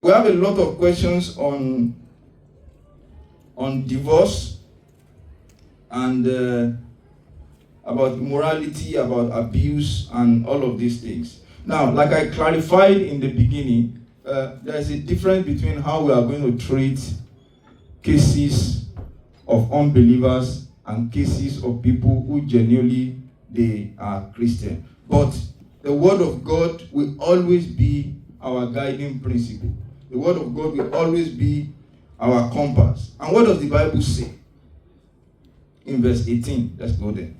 We have a lot of questions on divorce and about immorality, about abuse, and all of these things. Now, like I clarified in the beginning, there is a difference between how we are going to treat cases of unbelievers and cases of people who genuinely they are Christian. But the Word of God will always be our guiding principle. The Word of God will always be our compass. And what does the Bible say? In verse 18, let's go there.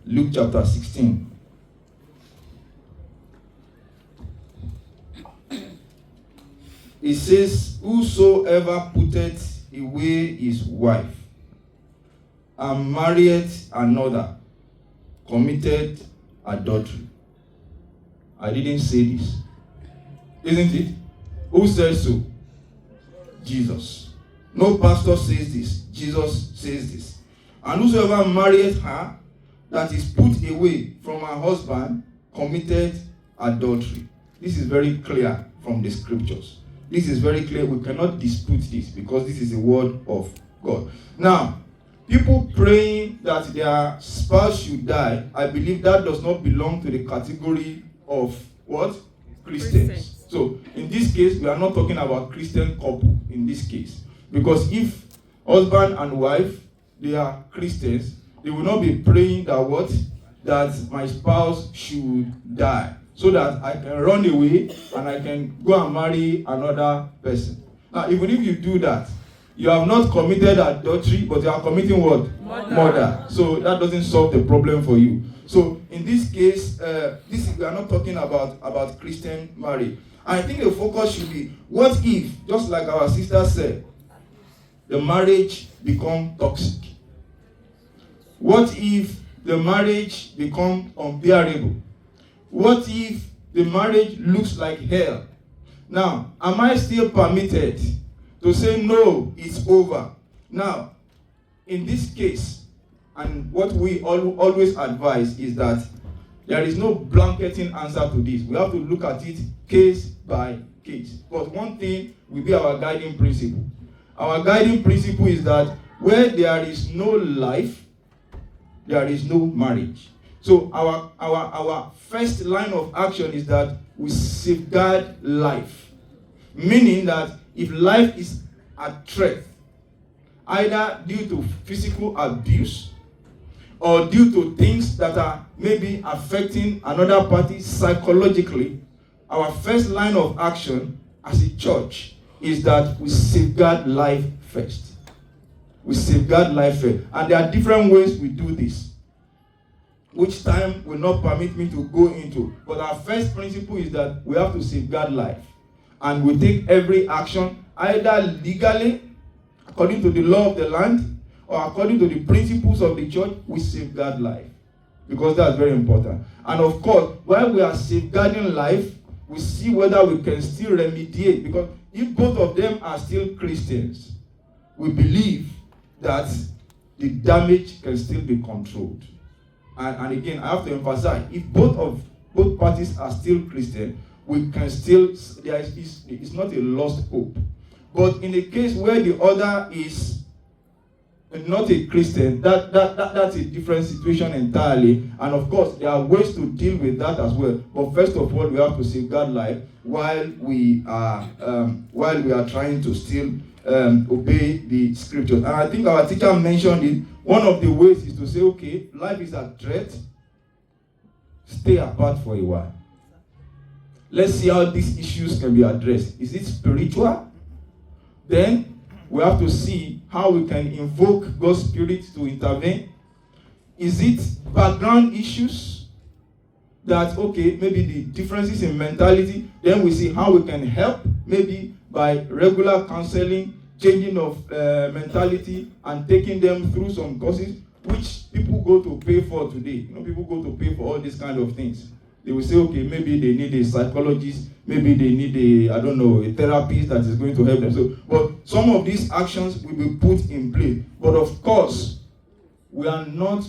Luke chapter 16. It says, whosoever putteth away his wife and marrieth another committed adultery. I didn't say this. Isn't it? Who says so? Jesus. No pastor says this. Jesus says this. And whosoever marrieth her that is put away from her husband committed adultery. This is very clear from the scriptures. This is very clear. We cannot dispute this because this is the word of God. Now, people praying that their spouse should die, I believe that does not belong to the category of what? Christians. So, in this case, we are not talking about Christian couple in this case. Because if husband and wife, they are Christians, they will not be praying that what? That my spouse should die, so that I can run away and I can go and marry another person. Now, even if you do that, you have not committed adultery, but you are committing what? Murder. So that doesn't solve the problem for you. So in this case, we are not talking about Christian marriage. I think the focus should be, what if, just like our sister said, the marriage become toxic? What if the marriage become unbearable? What if the marriage looks like hell? Now, am I still permitted to say, no, it's over? Now, in this case, and what we always advise is that there is no blanketing answer to this. We have to look at it case by case. But one thing will be our guiding principle. Our guiding principle is that where there is no life, there is no marriage. So our first line of action is that we safeguard life. Meaning that if life is at threat, either due to physical abuse or due to things that are maybe affecting another party psychologically, our first line of action as a church is that we safeguard life first. We safeguard life first. And there are different ways we do this, which time will not permit me to go into. But our first principle is that we have to safeguard life. And we take every action, either legally, according to the law of the land, or according to the principles of the church, we safeguard life. Because that's very important. And of course, while we are safeguarding life, we see whether we can still remediate. Because if both of them are still Christians, we believe that the damage can still be controlled. And again, I have to emphasize, if both parties are still Christian, we can still, it's not a lost hope. But in a case where the other is not a Christian, that's a different situation entirely. And of course, there are ways to deal with that as well. But first of all, we have to safeguard life while we are trying to still obey the scriptures. And I think our teacher mentioned it. One of the ways is to say, okay, life is at threat. Stay apart for a while. Let's see how these issues can be addressed. Is it spiritual? Then we have to see how we can invoke God's Spirit to intervene. Is it background issues that, okay, maybe the differences in mentality, then we see how we can help, maybe by regular counseling, changing of mentality, and taking them through some courses, which people go to pay for today. People go to pay for all these kind of things. They will say, okay, maybe they need a psychologist, maybe they need a therapist that is going to help them. So, but some of these actions will be put in place. But of course, we are not